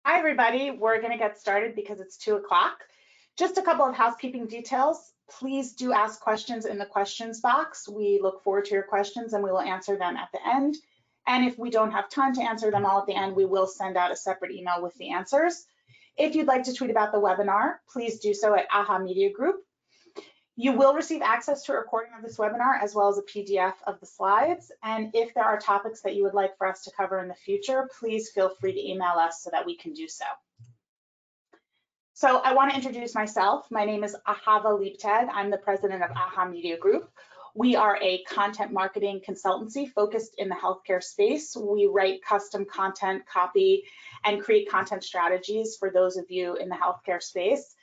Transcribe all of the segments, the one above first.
Hi, everybody. We're going to get started because it's 2 o'clock. Just a couple of housekeeping details. Please do ask questions in the questions box. We look forward to your questions and we will answer them at the end. And if we don't have time to answer them all at the end, we will send out a separate email with the answers. If you'd like to tweet about the webinar, please do so at AHA Media Group. You will receive access to a recording of this webinar as well as a PDF of the slides. And if there are topics that you would like for us to cover in the future, please feel free to email us so that we can do so. So I want to introduce myself. My name is Ahava Leibtag. I'm the president of AHA Media Group. We are a content marketing consultancy focused in the healthcare space. We write custom content, copy, and create content strategies for those of you in the healthcare space.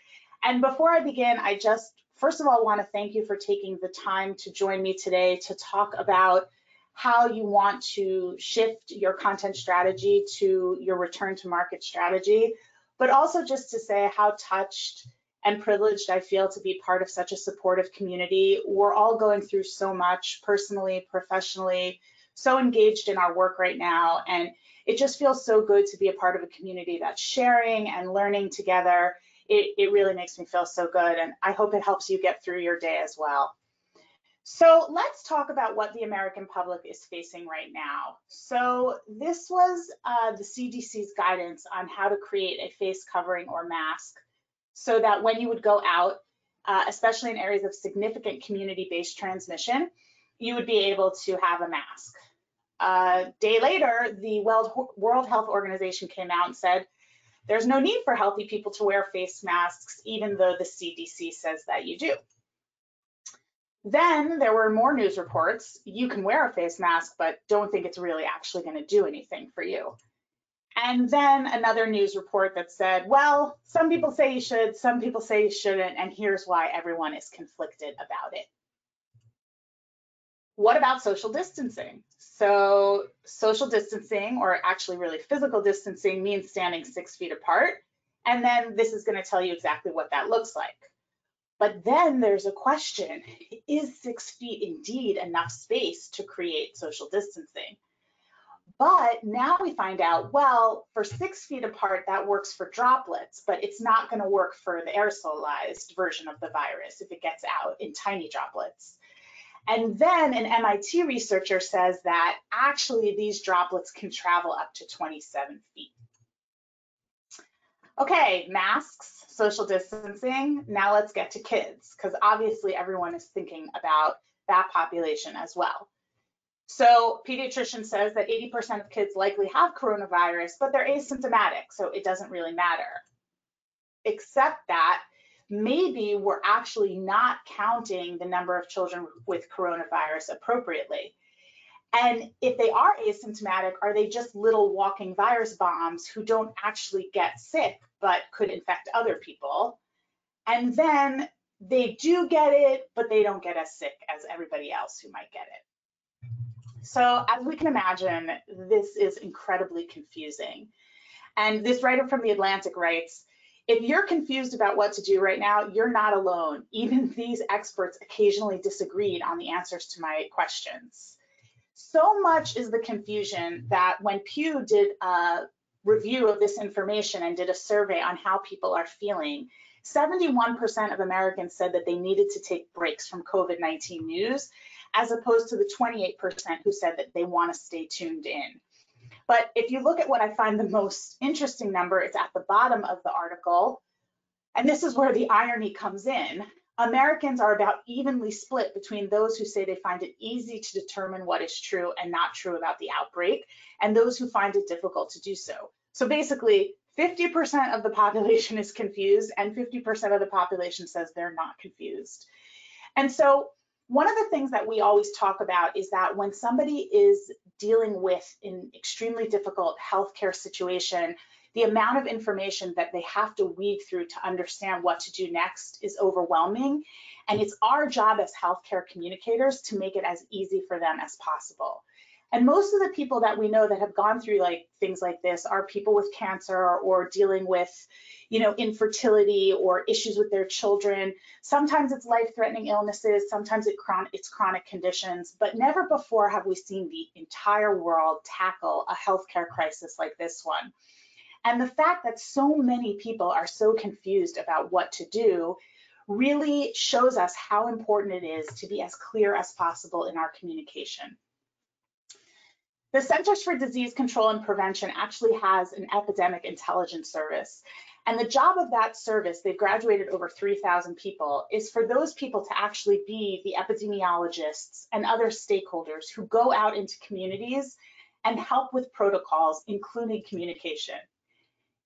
And before I begin, I just first of all want to thank you for taking the time to join me today to talk about how you want to shift your content strategy to your return to market strategy, but also just to say how touched and privileged I feel to be part of such a supportive community. We're all going through so much personally, professionally, so engaged in our work right now, and it just feels so good to be a part of a community that's sharing and learning together. It really makes me feel so good, and I hope it helps you get through your day as well. So let's talk about what the American public is facing right now. So this was the CDC's guidance on how to create a face covering or mask so that when you would go out, especially in areas of significant community-based transmission, you would be able to have a mask. A day later, the World Health Organization came out and said, there's no need for healthy people to wear face masks, even though the CDC says that you do. Then there were more news reports. You can wear a face mask, but don't think it's really actually going to do anything for you. And then another news report that said, well, some people say you should, some people say you shouldn't, and here's why everyone is conflicted about it. What about social distancing? So social distancing, or actually really physical distancing, means standing 6 feet apart. And then this is going to tell you exactly what that looks like. But then there's a question, is 6 feet indeed enough space to create social distancing? But now we find out, well, for 6 feet apart, that works for droplets, but it's not going to work for the aerosolized version of the virus if it gets out in tiny droplets. And then an MIT researcher says that actually these droplets can travel up to 27 feet. Okay, masks, social distancing. Now let's get to kids, because obviously everyone is thinking about that population as well. So pediatrician says that 80% of kids likely have coronavirus, but they're asymptomatic, so it doesn't really matter. Except that maybe we're actually not counting the number of children with coronavirus appropriately. And if they are asymptomatic, are they just little walking virus bombs who don't actually get sick, but could infect other people? And then they do get it, but they don't get as sick as everybody else who might get it. So as we can imagine, this is incredibly confusing. And this writer from The Atlantic writes, if you're confused about what to do right now, you're not alone. Even these experts occasionally disagreed on the answers to my questions. So much is the confusion that when Pew did a review of this information and did a survey on how people are feeling, 71% of Americans said that they needed to take breaks from COVID-19 news, as opposed to the 28% who said that they want to stay tuned in. But if you look at what I find the most interesting number, it's at the bottom of the article, and this is where the irony comes in. Americans are about evenly split between those who say they find it easy to determine what is true and not true about the outbreak, and those who find it difficult to do so. So basically, 50% of the population is confused, and 50% of the population says they're not confused. And so one of the things that we always talk about is that when somebody is dealing with an extremely difficult healthcare situation, the amount of information that they have to weed through to understand what to do next is overwhelming. And it's our job as healthcare communicators to make it as easy for them as possible. And most of the people that we know that have gone through things like this are people with cancer or dealing with, infertility or issues with their children. Sometimes it's life-threatening illnesses, sometimes it's chronic conditions, but never before have we seen the entire world tackle a healthcare crisis like this one. And the fact that so many people are so confused about what to do really shows us how important it is to be as clear as possible in our communication. The Centers for Disease Control and Prevention actually has an epidemic intelligence service. And the job of that service, they've graduated over 3,000 people, is for those people to actually be the epidemiologists and other stakeholders who go out into communities and help with protocols, including communication.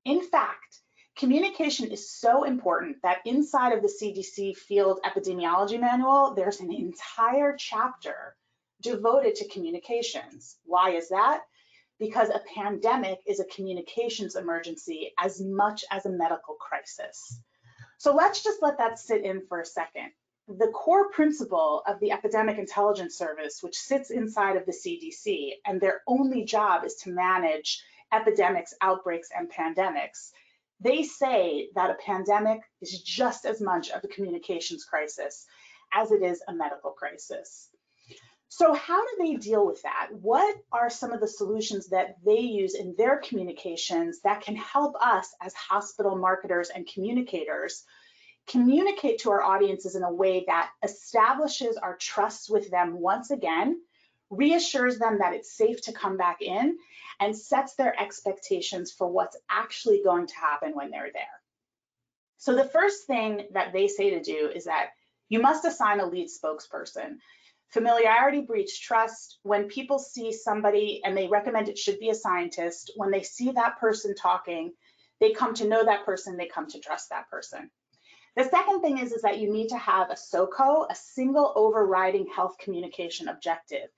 In fact, communication is so important that inside of the CDC Field Epidemiology Manual, there's an entire chapter devoted to communications. Why is that? Because a pandemic is a communications emergency as much as a medical crisis. So let's just let that sit in for a second. The core principle of the Epidemic Intelligence Service, which sits inside of the CDC, and their only job is to manage epidemics, outbreaks, and pandemics, they say that a pandemic is just as much of a communications crisis as it is a medical crisis. So how do they deal with that? What are some of the solutions that they use in their communications that can help us as hospital marketers and communicators communicate to our audiences in a way that establishes our trust with them once again, reassures them that it's safe to come back in, and sets their expectations for what's actually going to happen when they're there? So the first thing that they say to do is that you must assign a lead spokesperson. Familiarity breeds trust. When people see somebody and they recommend it should be a scientist, when they see that person talking, they come to know that person, they come to trust that person. The second thing is that you need to have a SOCO, a single overriding health communication objective.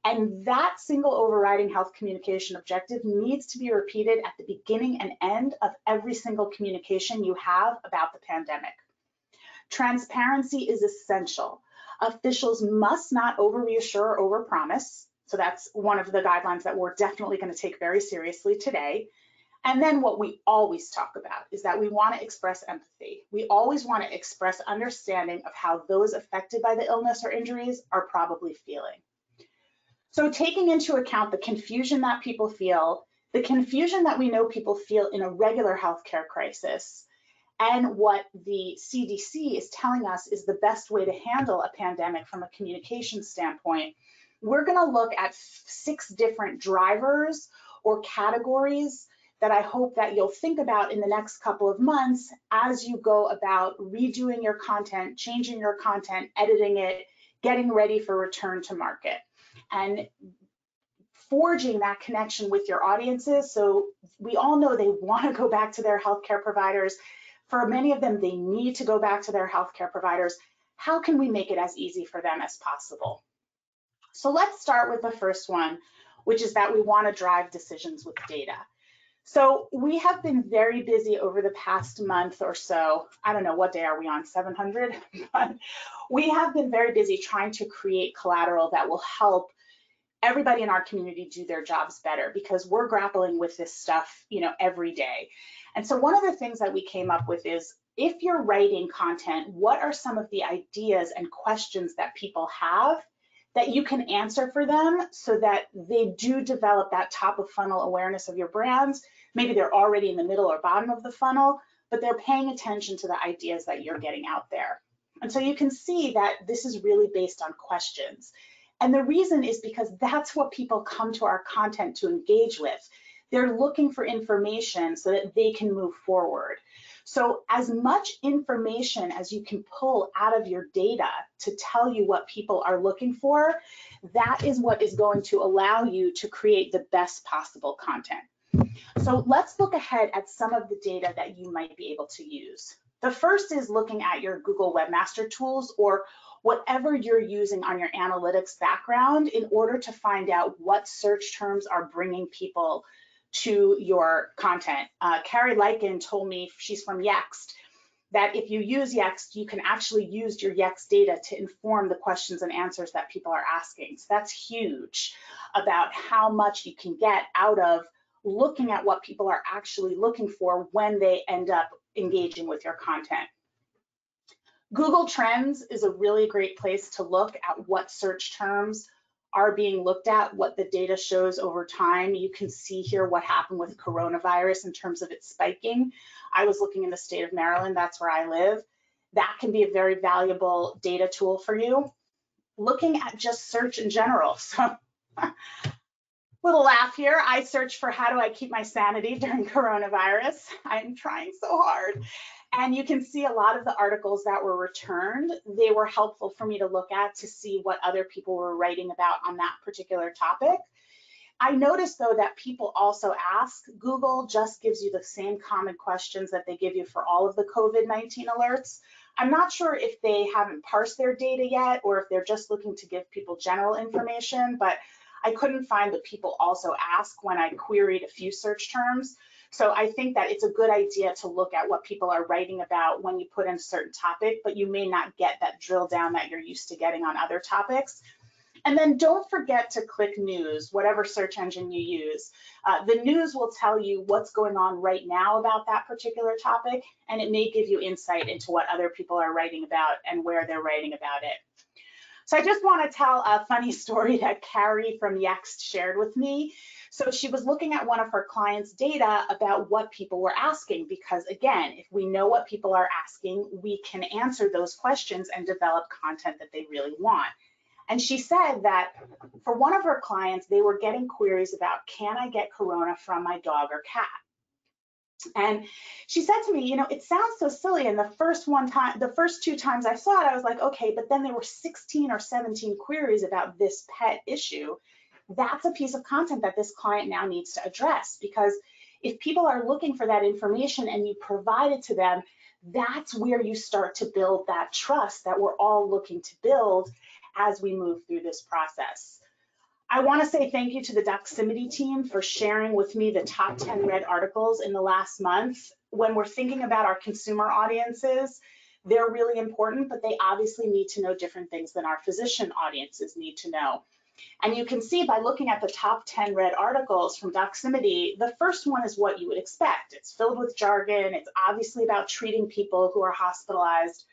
And that single overriding health communication objective needs to be repeated at the beginning and end of every single communication you have about the pandemic. Transparency is essential. Officials must not over-reassure or over-promise. So that's one of the guidelines that we're definitely going to take very seriously today. And then what we always talk about is that we want to express empathy. We always want to express understanding of how those affected by the illness or injuries are probably feeling. So taking into account the confusion that people feel, the confusion that we know people feel in a regular healthcare crisis, and what the CDC is telling us is the best way to handle a pandemic from a communication standpoint, we're going to look at 6 different drivers or categories that I hope that you'll think about in the next couple of months as you go about redoing your content, changing your content, editing it, getting ready for return to market, and forging that connection with your audiences. So we all know they want to go back to their healthcare providers. For many of them, they need to go back to their healthcare providers. How can we make it as easy for them as possible? So let's start with the first one, which is that we want to drive decisions with data. So we have been very busy over the past month or so. I don't know, what day are we on, 700? But we have been very busy trying to create collateral that will help everybody in our community do their jobs better, because we're grappling with this stuff, every day. And so one of the things that we came up with is, if you're writing content, what are some of the ideas and questions that people have that you can answer for them so that they do develop that top of funnel awareness of your brands? Maybe they're already in the middle or bottom of the funnel, but they're paying attention to the ideas that you're getting out there. And so you can see that this is really based on questions. And the reason is because that's what people come to our content to engage with. They're looking for information so that they can move forward. So as much information as you can pull out of your data to tell you what people are looking for, that is what is going to allow you to create the best possible content. So let's look ahead at some of the data that you might be able to use. The first is looking at your Google Webmaster tools, or whatever you're using on your analytics background, in order to find out what search terms are bringing people to your content. Carrie Lykin told me, she's from Yext, that if you use Yext, you can actually use your Yext data to inform the questions and answers that people are asking. So that's huge about how much you can get out of looking at what people are actually looking for when they end up engaging with your content. Google Trends is a really great place to look at what search terms are being looked at, what the data shows over time. You can see here what happened with coronavirus in terms of its spiking. I was looking in the state of Maryland, that's where I live. That can be a very valuable data tool for you. Looking at just search in general. So little laugh here. I searched for how do I keep my sanity during coronavirus. I'm trying so hard. And you can see a lot of the articles that were returned. They were helpful for me to look at to see what other people were writing about on that particular topic. I noticed though that people also ask, Google just gives you the same common questions that they give you for all of the COVID-19 alerts. I'm not sure if they haven't parsed their data yet or if they're just looking to give people general information, but I couldn't find that people also ask when I queried a few search terms. So I think that it's a good idea to look at what people are writing about when you put in a certain topic, but you may not get that drill down that you're used to getting on other topics. And then don't forget to click news, whatever search engine you use. The news will tell you what's going on right now about that particular topic, and it may give you insight into what other people are writing about and where they're writing about it. So I just want to tell a funny story that Carrie from Yext shared with me. So she was looking at one of her clients' data about what people were asking, because again, if we know what people are asking, we can answer those questions and develop content that they really want. And she said that for one of her clients, they were getting queries about, can I get corona from my dog or cat? And she said to me, you know, it sounds so silly. And the first two times I saw it, I was like, okay, but then there were 16 or 17 queries about this pet issue. That's a piece of content that this client now needs to address, because if people are looking for that information and you provide it to them, that's where you start to build that trust that we're all looking to build as we move through this process. I want to say thank you to the Doximity team for sharing with me the top 10 read articles in the last month. When we're thinking about our consumer audiences, they're really important, but they obviously need to know different things than our physician audiences need to know. And you can see by looking at the top 10 read articles from Doximity, the first one is what you would expect. It's filled with jargon. It's obviously about treating people who are hospitalized.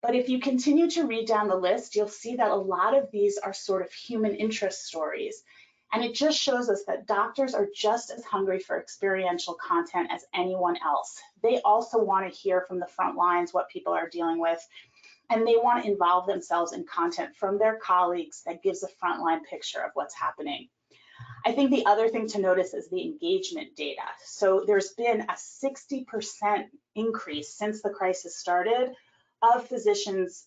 But if you continue to read down the list, you'll see that a lot of these are sort of human interest stories. And it just shows us that doctors are just as hungry for experiential content as anyone else. They also want to hear from the front lines what people are dealing with, and they want to involve themselves in content from their colleagues that gives a frontline picture of what's happening. I think the other thing to notice is the engagement data. So there's been a 60% increase since the crisis started of physicians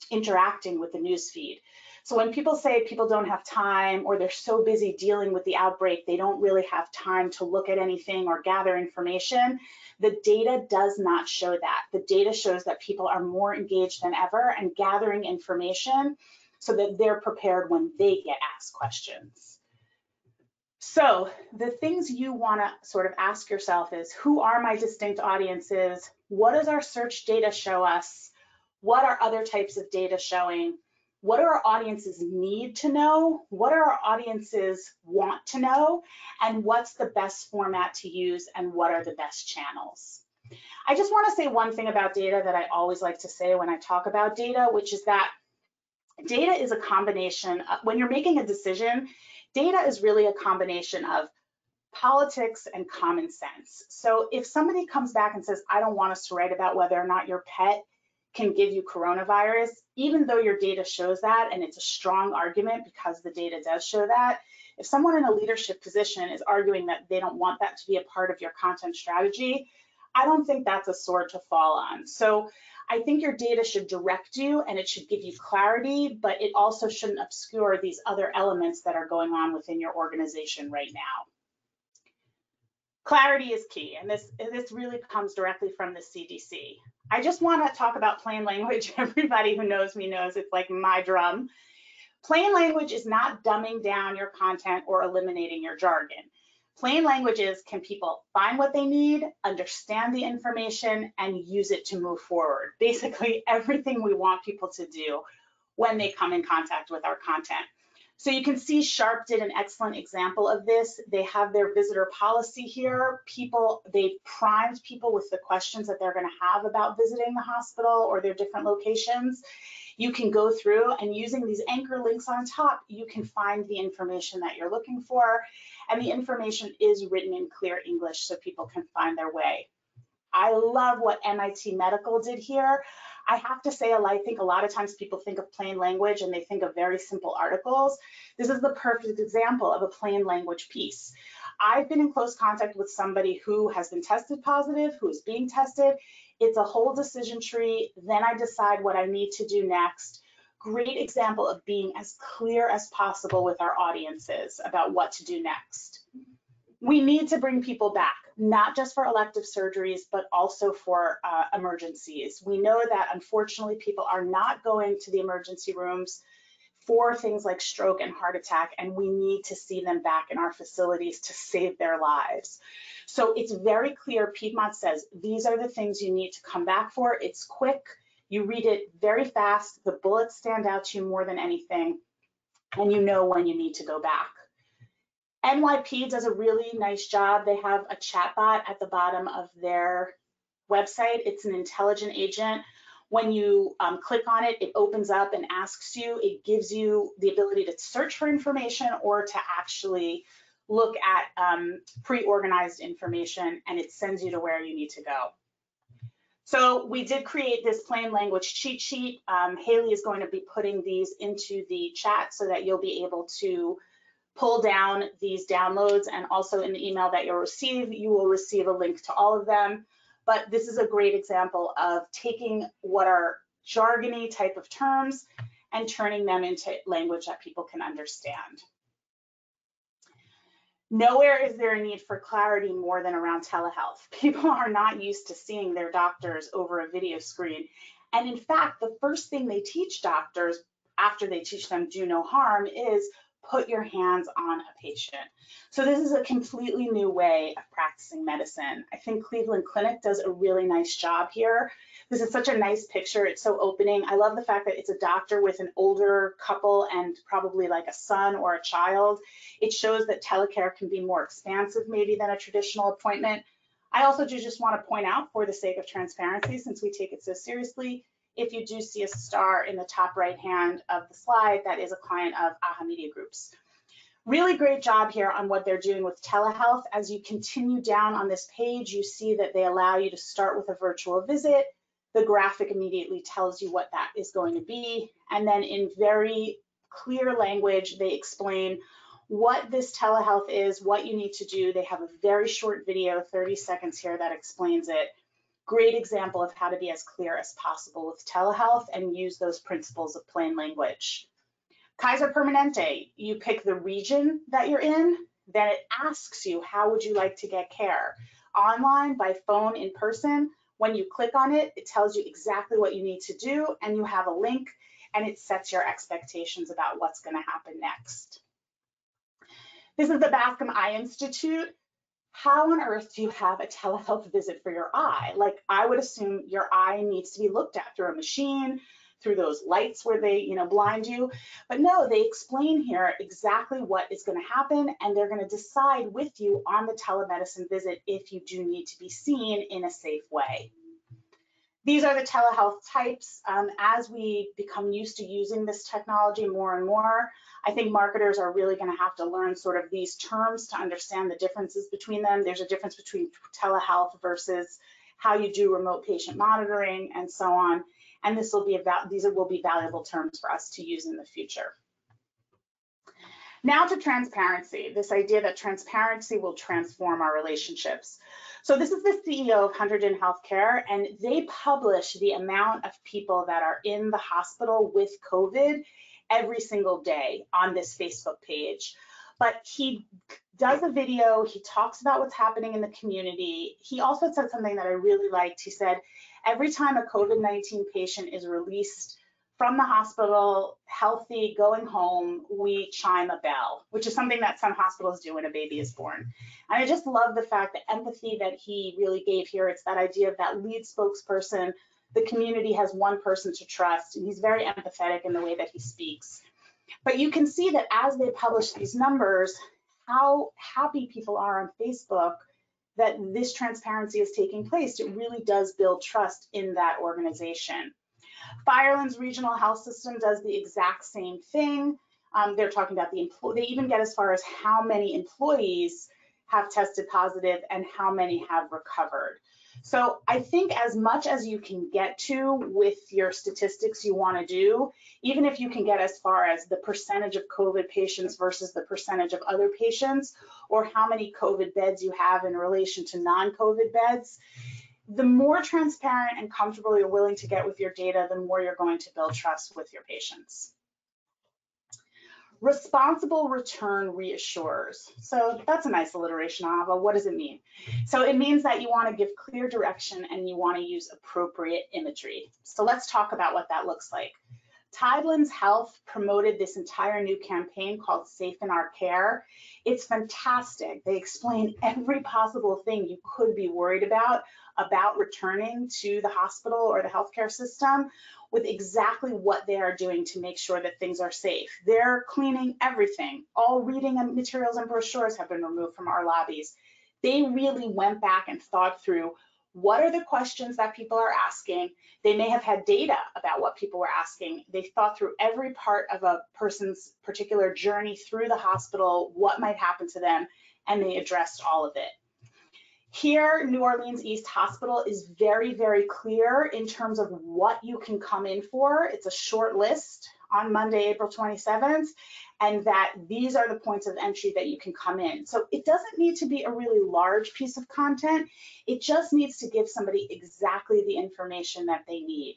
interacting with the newsfeed. So when people say people don't have time or they're so busy dealing with the outbreak, they don't really have time to look at anything or gather information, the data does not show that. The data shows that people are more engaged than ever and gathering information so that they're prepared when they get asked questions. So the things you want to sort of ask yourself is, who are my distinct audiences? What does our search data show us? What are other types of data showing? What do our audiences need to know? What do our audiences want to know? And what's the best format to use, and what are the best channels? I just want to say one thing about data that I always like to say when I talk about data, which is that data is a combination of, when you're making a decision, data is really a combination of politics and common sense. So if somebody comes back and says, I don't want us to write about whether or not your pet can give you coronavirus, even though your data shows that, and it's a strong argument because the data does show that, if someone in a leadership position is arguing that they don't want that to be a part of your content strategy, I don't think that's a sword to fall on. So I think your data should direct you and it should give you clarity, but it also shouldn't obscure these other elements that are going on within your organization right now. Clarity is key, and this really comes directly from the CDC. I just want to talk about plain language. Everybody who knows me knows it's like my drum. Plain language is not dumbing down your content or eliminating your jargon. Plain language is, can people find what they need, understand the information, and use it to move forward? Basically, everything we want people to do when they come in contact with our content. So you can see Sharp did an excellent example of this. They have their visitor policy here. They've primed people with the questions that they're going to have about visiting the hospital or their different locations. You can go through, and using these anchor links on top, you can find the information that you're looking for. And the information is written in clear English so people can find their way. I love what MIT Medical did here. I have to say, I think a lot of times people think of plain language and they think of very simple articles. This is the perfect example of a plain language piece. I've been in close contact with somebody who has been tested positive, who is being tested. It's a whole decision tree. Then I decide what I need to do next. Great example of being as clear as possible with our audiences about what to do next. We need to bring people back, not just for elective surgeries, but also for emergencies. We know that unfortunately people are not going to the emergency rooms for things like stroke and heart attack, and we need to see them back in our facilities to save their lives. So it's very clear, Piedmont says, these are the things you need to come back for. It's quick, you read it very fast, the bullets stand out to you more than anything, and you know when you need to go back. NYP does a really nice job. They have a chatbot at the bottom of their website. It's an intelligent agent. When you click on it, it opens up and asks you, it gives you the ability to search for information or to actually look at pre-organized information, and it sends you to where you need to go. So we did create this plain language cheat sheet. Haley is going to be putting these into the chat so that you'll be able to pull down these downloads, and also in the email that you'll receive, you will receive a link to all of them. But this is a great example of taking what are jargony type of terms and turning them into language that people can understand. Nowhere is there a need for clarity more than around telehealth. People are not used to seeing their doctors over a video screen. And in fact, the first thing they teach doctors after they teach them do no harm is put your hands on a patient. So this is a completely new way of practicing medicine. I think Cleveland Clinic does a really nice job here. This is such a nice picture. It's so opening. I love the fact that it's a doctor with an older couple and probably like a son or a child. It shows that telecare can be more expansive maybe than a traditional appointment. I also just want to point out, for the sake of transparency, since we take it so seriously, if you do see a star in the top right hand of the slide, that is a client of Aha Media Group's. Really great job here on what they're doing with telehealth. As you continue down on this page, you see that they allow you to start with a virtual visit. The graphic immediately tells you what that is going to be. And then in very clear language, they explain what this telehealth is, what you need to do. They have a very short video, 30 seconds here, that explains it. Great example of how to be as clear as possible with telehealth and use those principles of plain language. Kaiser Permanente, you pick the region that you're in, then it asks you, how would you like to get care? Online, by phone, in person. When you click on it, it tells you exactly what you need to do, and you have a link, and it sets your expectations about what's going to happen next. This is the Bascom Eye Institute. How on earth do you have a telehealth visit for your eye? Like, I would assume your eye needs to be looked at through a machine, through those lights where they, blind you. But no, they explain here exactly what is going to happen, and they're going to decide with you on the telemedicine visit if you do need to be seen in a safe way. These are the telehealth types. As we become used to using this technology more and more, I think marketers are really going to have to learn sort of these terms to understand the differences between them. There's a difference between telehealth versus how you do remote patient monitoring and so on. And these will be valuable terms for us to use in the future. Now to transparency, this idea that transparency will transform our relationships. So this is the CEO of Hunterdon Healthcare, and they publish the amount of people that are in the hospital with COVID every single day on this Facebook page. But he does a video, he talks about what's happening in the community. He also said something that I really liked. He said, every time a COVID-19 patient is released from the hospital, healthy, going home, we chime a bell, which is something that some hospitals do when a baby is born. And I just love the fact, the empathy that he really gave here. It's that idea of that lead spokesperson. The community has one person to trust, and he's very empathetic in the way that he speaks. But you can see that as they publish these numbers, how happy people are on Facebook that this transparency is taking place. It really does build trust in that organization. Firelands Regional Health System does the exact same thing. They're talking about they even get as far as how many employees have tested positive and how many have recovered. So I think as much as you can get to with your statistics you want to do, even if you can get as far as the percentage of COVID patients versus the percentage of other patients, or how many COVID beds you have in relation to non-COVID beds, the more transparent and comfortable you're willing to get with your data, the more you're going to build trust with your patients. Responsible return reassures. So that's a nice alliteration, Ahava. What does it mean? So it means that you want to give clear direction and you want to use appropriate imagery. So let's talk about what that looks like. Tidelands Health promoted this entire new campaign called Safe in Our Care. It's fantastic. They explain every possible thing you could be worried about returning to the hospital or the healthcare system, with exactly what they are doing to make sure that things are safe. They're cleaning everything. All reading materials and brochures have been removed from our lobbies. They really went back and thought through what are the questions that people are asking. They may have had data about what people were asking. They thought through every part of a person's particular journey through the hospital, what might happen to them, and they addressed all of it. Here, New Orleans East Hospital is very, very clear in terms of what you can come in for. It's a short list on Monday, April 27th, and that these are the points of entry that you can come in. So it doesn't need to be a really large piece of content. It just needs to give somebody exactly the information that they need.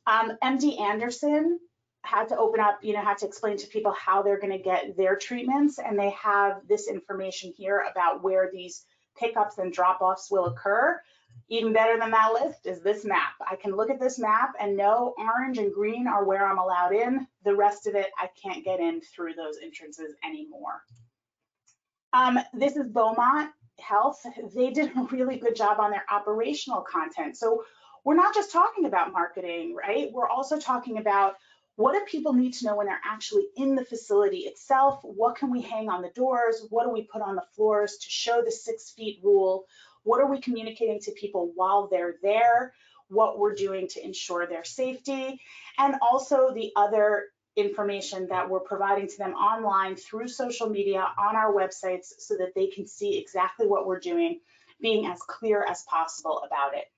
MD Anderson had to open up, had to explain to people how they're going to get their treatments, and they have this information here about where these pickups and drop-offs will occur. Even better than that list is this map. I can look at this map and know orange and green are where I'm allowed in. The rest of it, I can't get in through those entrances anymore. This is Beaumont Health. They did a really good job on their operational content. So we're not just talking about marketing, right? We're also talking about what do people need to know when they're actually in the facility itself? What can we hang on the doors? What do we put on the floors to show the 6 feet rule? What are we communicating to people while they're there? What we're doing to ensure their safety? And also the other information that we're providing to them online through social media on our websites so that they can see exactly what we're doing, being as clear as possible about it.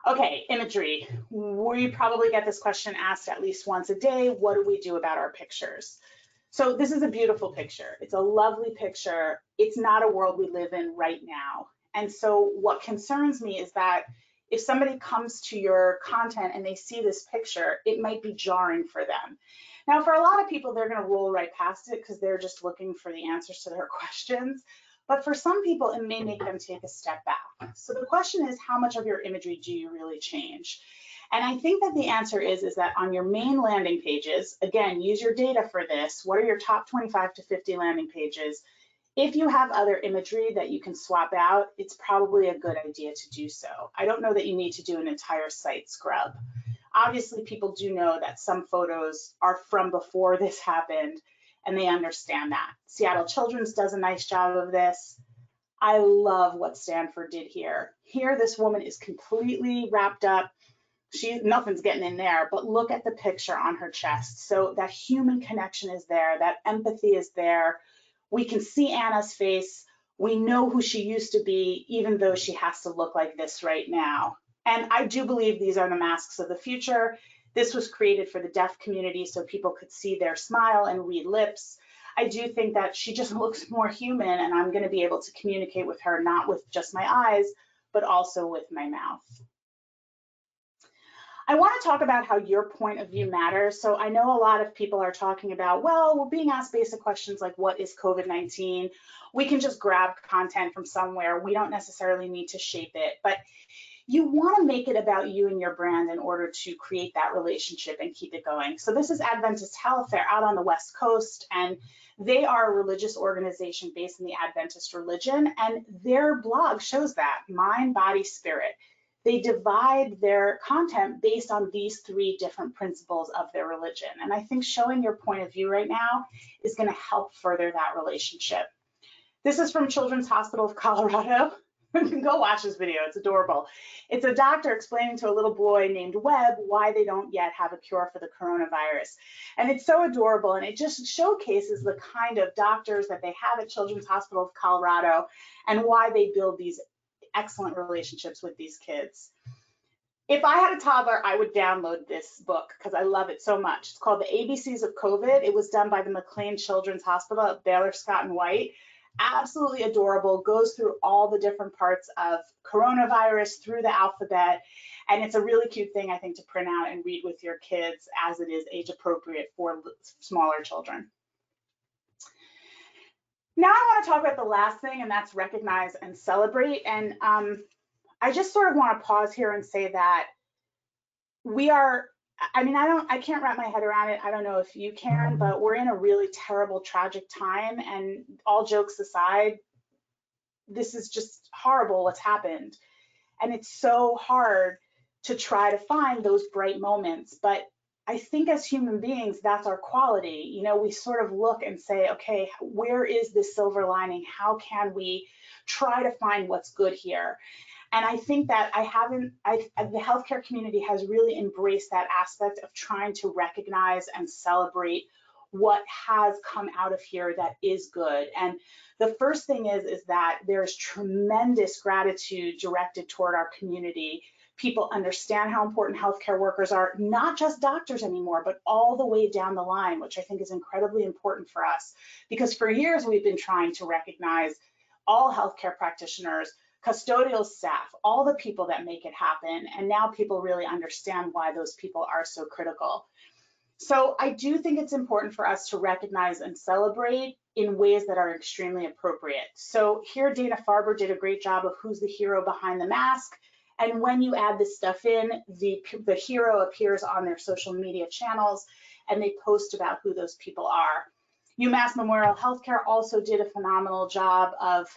Okay, imagery. We probably get this question asked at least once a day. What do we do about our pictures? So this is a beautiful picture. It's a lovely picture. It's not a world we live in right now. And so what concerns me is that if somebody comes to your content and they see this picture, it might be jarring for them. Now, for a lot of people, they're going to roll right past it because they're just looking for the answers to their questions. But for some people, it may make them take a step back. So the question is, how much of your imagery do you really change? And I think that the answer is that on your main landing pages, again, use your data for this. What are your top 25 to 50 landing pages? If you have other imagery that you can swap out, it's probably a good idea to do so. I don't know that you need to do an entire site scrub. Obviously, people do know that some photos are from before this happened, and they understand that. Seattle Children's does a nice job of this. I love what Stanford did here. Here, this woman is completely wrapped up. Nothing's getting in there, but look at the picture on her chest. So that human connection is there, that empathy is there. We can see Anna's face. We know who she used to be, even though she has to look like this right now. And I do believe these are the masks of the future. This was created for the deaf community so people could see their smile and read lips. I do think that she just looks more human, and I'm going to be able to communicate with her, not with just my eyes, but also with my mouth. I want to talk about how your point of view matters. So I know a lot of people are talking about, well, we're being asked basic questions like, what is COVID-19? We can just grab content from somewhere. We don't necessarily need to shape it, but you want to make it about you and your brand in order to create that relationship and keep it going. So this is Adventist Health. They're out on the West Coast, and they are a religious organization based in the Adventist religion, and their blog shows that, mind, body, spirit. they divide their content based on these 3 different principles of their religion. And I think showing your point of view right now is going to help further that relationship. This is from Children's Hospital of Colorado. You can go watch this video, it's adorable. It's a doctor explaining to a little boy named Webb why they don't yet have a cure for the coronavirus. And it's so adorable, and it just showcases the kind of doctors that they have at Children's Hospital of Colorado and why they build these excellent relationships with these kids. If I had a toddler, I would download this book because I love it so much. It's called The ABCs of COVID. It was done by the McLean Children's Hospital at Baylor Scott and White. Absolutely adorable, goes through all the different parts of coronavirus through the alphabet. And it's a really cute thing, I think, to print out and read with your kids as it is age appropriate for smaller children. Now I want to talk about the last thing, and that's recognize and celebrate. And I just sort of want to pause here and say that we are, I can't wrap my head around it. I don't know if you can, but we're in a really terrible, tragic time. And all jokes aside, this is just horrible what's happened. And it's so hard to try to find those bright moments. But I think as human beings, that's our quality. You know, we sort of look and say, okay, where is this silver lining? How can we try to find what's good here? And I think that the healthcare community has really embraced that aspect of trying to recognize and celebrate what has come out of here that is good. And the first thing is that there's tremendous gratitude directed toward our community. People understand how important healthcare workers are, not just doctors anymore, but all the way down the line, which I think is incredibly important for us. Because for years, we've been trying to recognize all healthcare practitioners, custodial staff, all the people that make it happen. And now people really understand why those people are so critical. So I do think it's important for us to recognize and celebrate in ways that are extremely appropriate. So here, Dana-Farber did a great job of who's the hero behind the mask. And when you add this stuff in, the hero appears on their social media channels and they post about who those people are. UMass Memorial Healthcare also did a phenomenal job of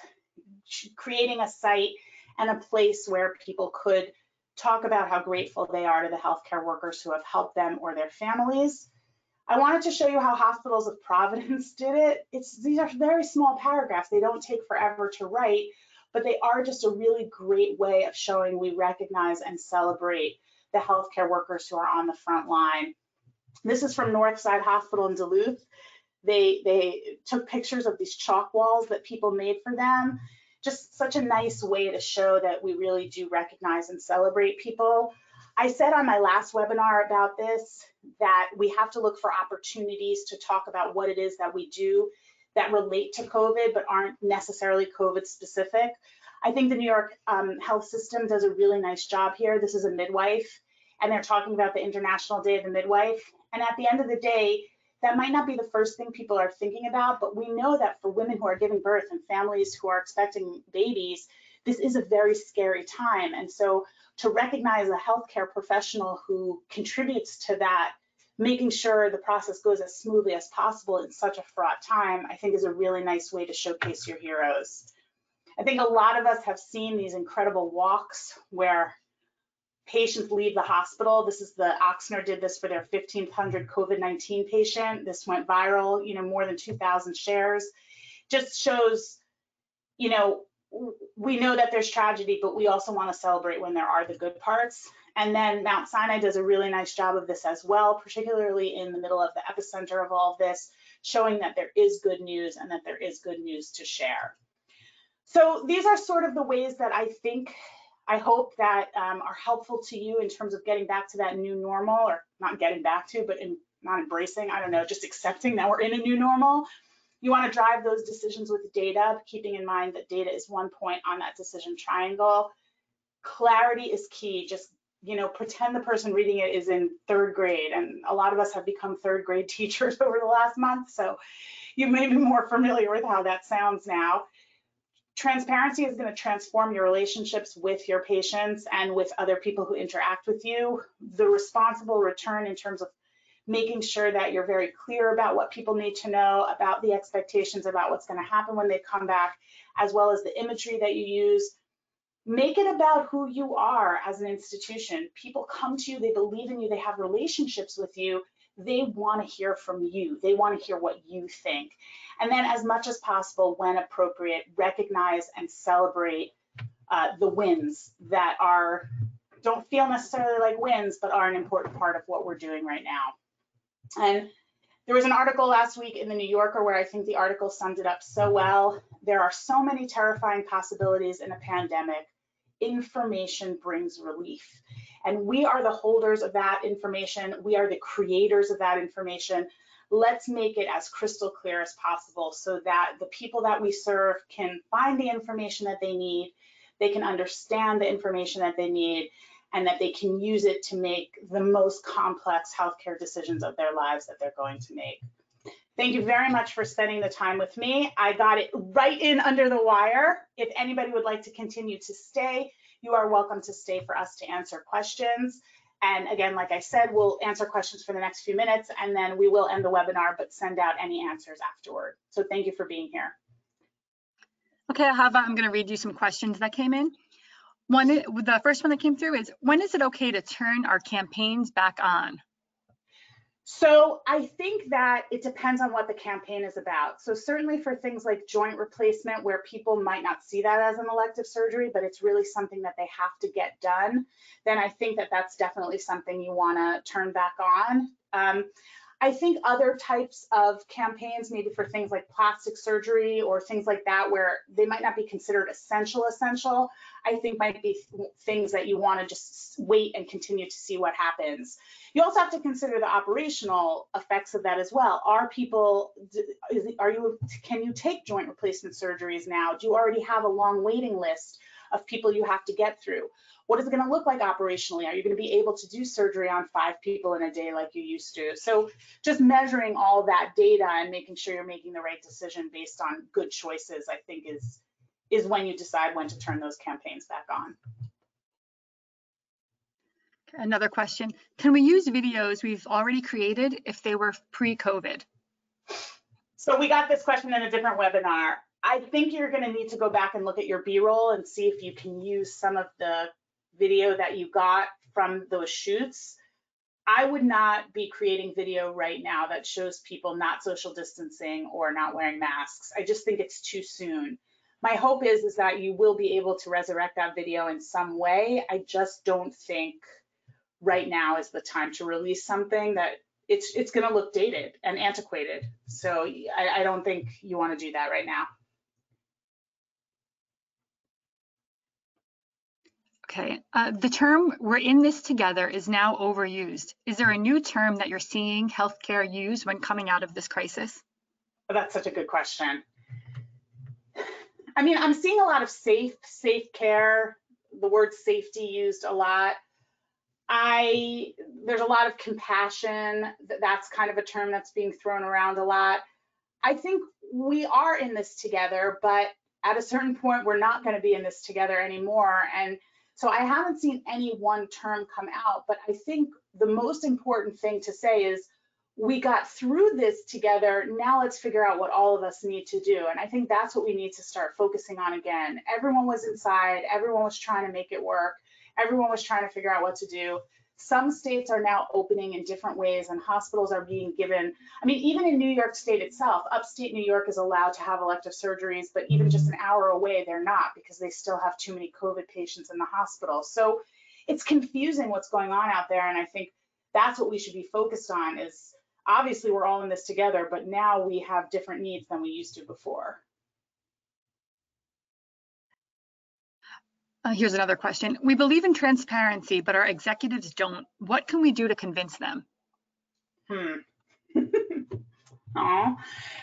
creating a site and a place where people could talk about how grateful they are to the healthcare workers who have helped them or their families. I wanted to show you how Hospitals of Providence did it. These are very small paragraphs. They don't take forever to write, but they are just a really great way of showing we recognize and celebrate the healthcare workers who are on the front line. This is from Northside Hospital in Duluth. They took pictures of these chalk walls that people made for them. Just such a nice way to show that we really do recognize and celebrate people. I said on my last webinar about this that we have to look for opportunities to talk about what it is that we do that relate to COVID but aren't necessarily COVID specific. I think the New York health system does a really nice job here. This is a midwife, and they're talking about the International Day of the Midwife. And at the end of the day, that might not be the first thing people are thinking about, but we know that for women who are giving birth and families who are expecting babies, this is a very scary time. And so to recognize a healthcare professional who contributes to that, making sure the process goes as smoothly as possible in such a fraught time, I think is a really nice way to showcase your heroes. I think a lot of us have seen these incredible walks where patients leave the hospital. This is the Ochsner did this for their 1,500 COVID-19 patient. This went viral, more than 2,000 shares. Just shows, we know that there's tragedy, but we also want to celebrate when there are the good parts. And then Mount Sinai does a really nice job of this as well, particularly in the middle of the epicenter of all of this, showing that there is good news and that there is good news to share. So these are sort of the ways that I hope that are helpful to you in terms of getting back to that new normal, or not getting back to, but not embracing, I don't know, just accepting that we're in a new normal. You want to drive those decisions with data, keeping in mind that data is one point on that decision triangle. Clarity is key. Just, pretend the person reading it is in 3rd grade. And a lot of us have become 3rd grade teachers over the last month, so you may be more familiar with how that sounds now. Transparency is going to transform your relationships with your patients and with other people who interact with you. The responsible return in terms of making sure that you're very clear about what people need to know, about the expectations about what's going to happen when they come back, as well as the imagery that you use. Make it about who you are as an institution. People come to you, they believe in you, they have relationships with you. They want to hear from you. They want to hear what you think. And then as much as possible, when appropriate, recognize and celebrate the wins that don't feel necessarily like wins, but are an important part of what we're doing right now. And there was an article last week in the New Yorker where I think the article summed it up so well. There are so many terrifying possibilities in a pandemic. Information brings relief. And we are the holders of that information. We are the creators of that information. Let's make it as crystal clear as possible so that the people that we serve can find the information that they need, they can understand the information that they need, and that they can use it to make the most complex healthcare decisions of their lives that they're going to make. Thank you very much for spending the time with me. I got it right in under the wire. If anybody would like to continue to stay, you are welcome to stay for us to answer questions. And again, like I said, we'll answer questions for the next few minutes, and then we will end the webinar, but send out any answers afterward. So thank you for being here. Okay, Ahava, I'm going to read you some questions that came in. The first one that came through is, when is it okay to turn our campaigns back on? So I think that it depends on what the campaign is about. So certainly for things like joint replacement, where people might not see that as an elective surgery, but it's really something that they have to get done, then I think that that's definitely something you want to turn back on. I think other types of campaigns, maybe for things like plastic surgery or things like that, where they might not be considered essential, I think might be things that you want to just wait and continue to see what happens. You also have to consider the operational effects of that as well. Can you take joint replacement surgeries now? Do you already have a long waiting list of people you have to get through? What is it going to look like operationally? Are you going to be able to do surgery on 5 people in a day like you used to? So just measuring all of that data and making sure you're making the right decision based on good choices, I think is when you decide when to turn those campaigns back on. Another question, can we use videos we've already created if they were pre-COVID? So we got this question in a different webinar. I think you're going to need to go back and look at your B-roll and see if you can use some of the video that you got from those shoots. I would not be creating video right now that shows people not social distancing or not wearing masks. I just think it's too soon. My hope is that you will be able to resurrect that video in some way. I just don't think right now is the time to release something that it's going to look dated and antiquated. So I don't think you want to do that right now. Okay, the term "we're in this together" is now overused. Is there a new term that you're seeing healthcare use when coming out of this crisis? Oh, that's such a good question. I mean, I'm seeing a lot of safe care, the word safety used a lot. There's a lot of compassion. That's kind of a term that's being thrown around a lot. I think we are in this together, but at a certain point, we're not going to be in this together anymore. And so I haven't seen any one term come out, but I think the most important thing to say is we got through this together. Now let's figure out what all of us need to do. And I think that's what we need to start focusing on again. Everyone was inside. Everyone was trying to make it work. Everyone was trying to figure out what to do. Some states are now opening in different ways, and hospitals are being given, I mean, even in New York State itself, upstate New York is allowed to have elective surgeries, but even just an hour away, they're not, because they still have too many COVID patients in the hospital. So it's confusing what's going on out there, and I think that's what we should be focused on is, obviously we're all in this together, but now we have different needs than we used to before. Here's another question. We believe in transparency, but our executives don't. What can we do to convince them?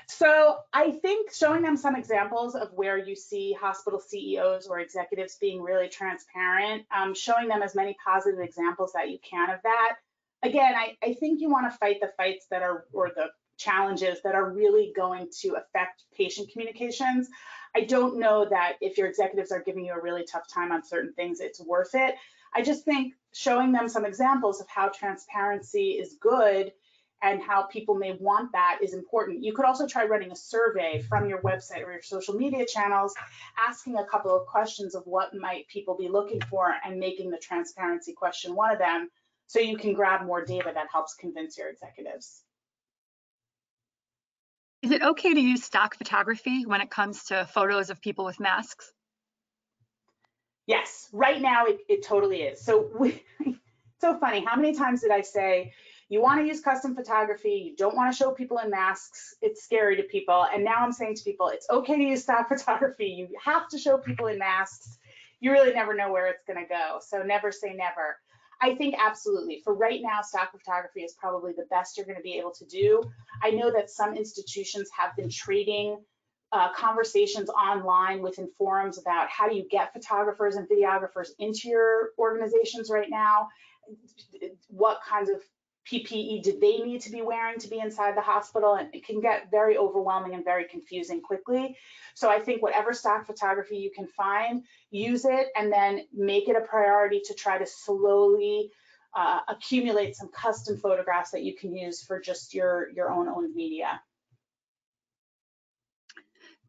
So I think showing them some examples of where you see hospital CEOs or executives being really transparent, showing them as many positive examples that you can of that. Again, I think you want to fight the fights that are, or the challenges that are really going to affect patient communications. I don't know that if your executives are giving you a really tough time on certain things, it's worth it. I just think showing them some examples of how transparency is good and how people may want that is important. You could also try running a survey from your website or your social media channels, asking a couple of questions of what might people be looking for and making the transparency question one of them, so you can grab more data that helps convince your executives. Is it okay to use stock photography when it comes to photos of people with masks? Yes, right now it totally is. So so funny, how many times did I say, you want to use custom photography, you don't want to show people in masks, it's scary to people. And now I'm saying to people, it's okay to use stock photography. You have to show people in masks. You really never know where it's going to go. So never say never. I think absolutely. For right now, stock photography is probably the best you're going to be able to do. I know that some institutions have been trading conversations online within forums about how do you get photographers and videographers into your organizations right now, what kinds of PPE do they need to be wearing to be inside the hospital, and it can get very overwhelming and very confusing quickly. So I think whatever stock photography you can find, use it, and then make it a priority to try to slowly accumulate some custom photographs that you can use for just your own media.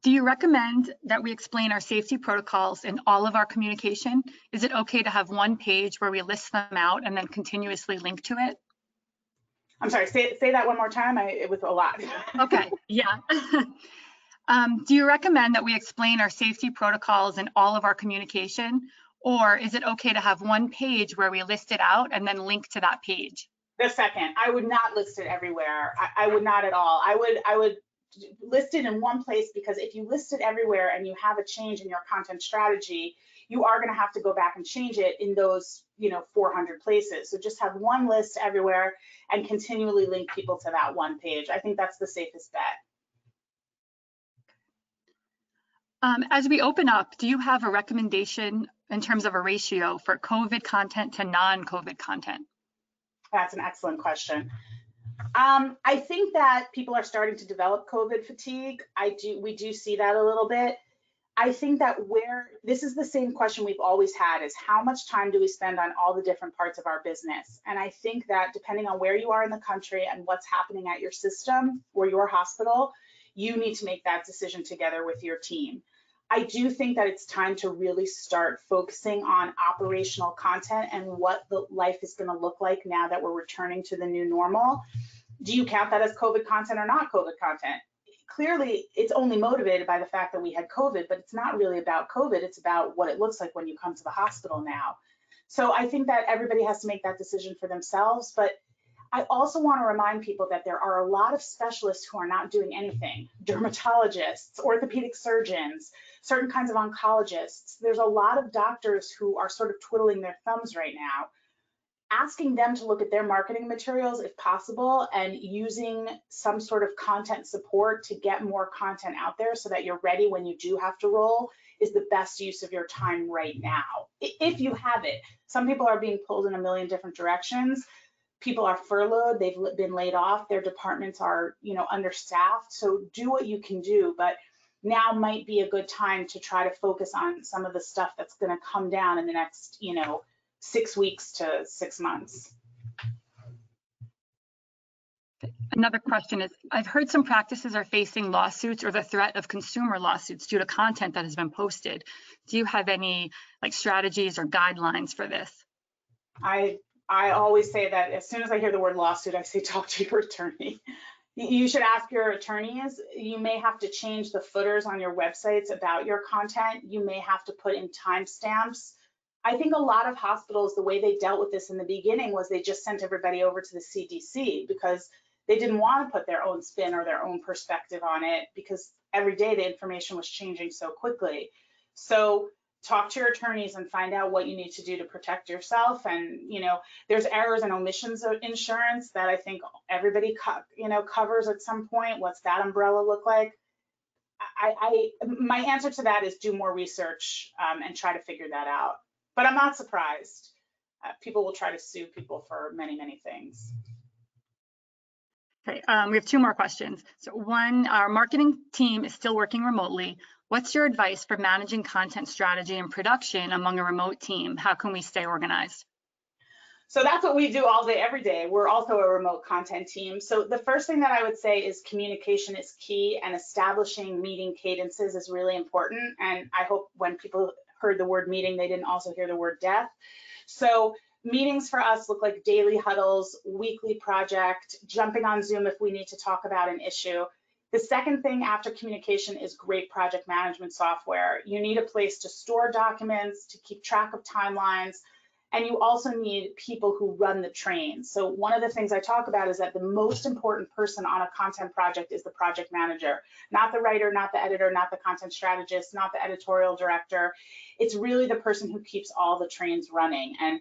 Do you recommend that we explain our safety protocols in all of our communication? Is it okay to have one page where we list them out and then continuously link to it? I'm sorry, say that one more time. It was a lot. Okay, yeah. Do you recommend that we explain our safety protocols in all of our communication? Or is it okay to have one page where we list it out and then link to that page? The second, I would not list it everywhere. I would not at all. I would list it in one place, because if you list it everywhere and you have a change in your content strategy, you are going to have to go back and change it in those 400 places. So just have one list everywhere and continually link people to that one page. I think that's the safest bet. As we open up, do you have a recommendation in terms of a ratio for COVID content to non-COVID content? That's an excellent question. I think that people are starting to develop COVID fatigue. We do see that a little bit. I think that this is the same question we've always had, is how much time do we spend on all the different parts of our business? And I think that depending on where you are in the country and what's happening at your system or your hospital, you need to make that decision together with your team. I do think that it's time to really start focusing on operational content and what the life is going to look like now that we're returning to the new normal. Do you count that as COVID content or not COVID content? Clearly, it's only motivated by the fact that we had COVID, but it's not really about COVID. It's about what it looks like when you come to the hospital now. So I think that everybody has to make that decision for themselves. But I also want to remind people that there are a lot of specialists who are not doing anything. Dermatologists, orthopedic surgeons, certain kinds of oncologists. There's a lot of doctors who are sort of twiddling their thumbs right now. Asking them to look at their marketing materials if possible, and using some sort of content support to get more content out there so that you're ready when you do have to roll, is the best use of your time right now, if you have it. Some people are being pulled in a million different directions. People are furloughed, they've been laid off, their departments are understaffed. So do what you can do, but now might be a good time to try to focus on some of the stuff that's going to come down in the next 6 weeks to 6 months. Another question is, I've heard some practices are facing lawsuits or the threat of consumer lawsuits due to content that has been posted. Do you have any strategies or guidelines for this? I always say that as soon as I hear the word lawsuit, I say talk to your attorney. You should ask your attorneys. You may have to change the footers on your websites about your content. You may have to put in timestamps. I think a lot of hospitals, the way they dealt with this in the beginning was they just sent everybody over to the CDC because they didn't want to put their own spin or their own perspective on it, because every day the information was changing so quickly. So talk to your attorneys and find out what you need to do to protect yourself. And there's errors and omissions of insurance that I think everybody covers at some point. What's that umbrella look like? My answer to that is do more research and try to figure that out. But I'm not surprised. People will try to sue people for many, many things. Okay, we have 2 more questions. So one, our marketing team is still working remotely. What's your advice for managing content strategy and production among a remote team? How can we stay organized? So that's what we do all day, every day. We're also a remote content team. So the first thing that I would say is communication is key, and establishing meeting cadences is really important. And I hope when people heard the word meeting, they didn't also hear the word death. So meetings for us look like daily huddles, weekly project, jumping on Zoom if we need to talk about an issue. The second thing after communication is great project management software. You need a place to store documents, to keep track of timelines, and you also need people who run the trains. So one of the things I talk about is that the most important person on a content project is the project manager, not the writer, not the editor, not the content strategist, not the editorial director. It's really the person who keeps all the trains running. And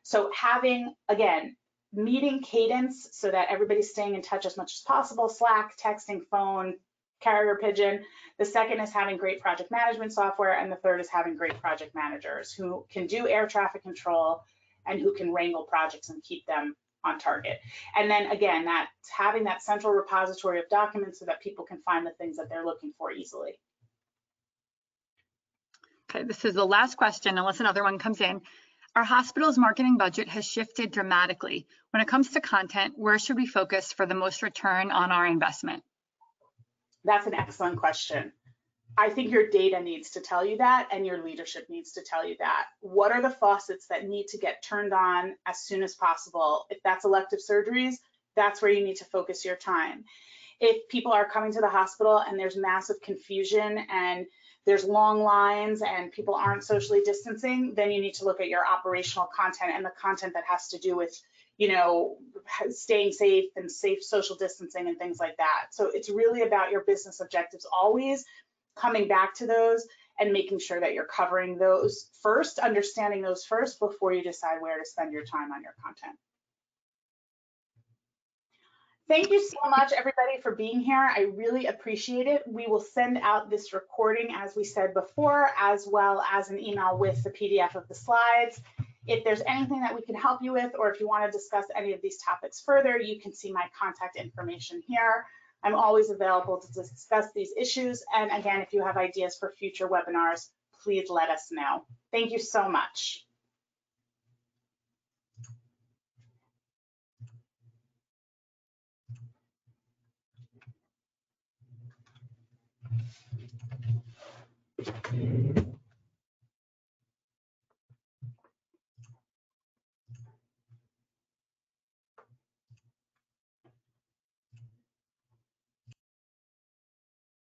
so having, again, meeting cadence so that everybody's staying in touch as much as possible, Slack, texting, phone, carrier pigeon. The second is having great project management software, and the third is having great project managers who can do air traffic control and who can wrangle projects and keep them on target. And then again, that's having that central repository of documents so that people can find the things that they're looking for easily. Okay, this is the last question, unless another one comes in. Our hospital's marketing budget has shifted dramatically. When it comes to content, where should we focus for the most return on our investment? That's an excellent question. I think your data needs to tell you that, and your leadership needs to tell you that. What are the faucets that need to get turned on as soon as possible? If that's elective surgeries, that's where you need to focus your time. If people are coming to the hospital and there's massive confusion and there's long lines and people aren't socially distancing, then you need to look at your operational content and the content that has to do with, you know, staying safe and safe social distancing and things like that. So it's really about your business objectives, always coming back to those and making sure that you're covering those first, understanding those first before you decide where to spend your time on your content. Thank you so much, everybody, for being here. I really appreciate it. We will send out this recording, as we said before, as well as an email with the PDF of the slides. If there's anything that we can help you with, or if you want to discuss any of these topics further, you can see my contact information here. I'm always available to discuss these issues. And again, if you have ideas for future webinars, please let us know. Thank you so much.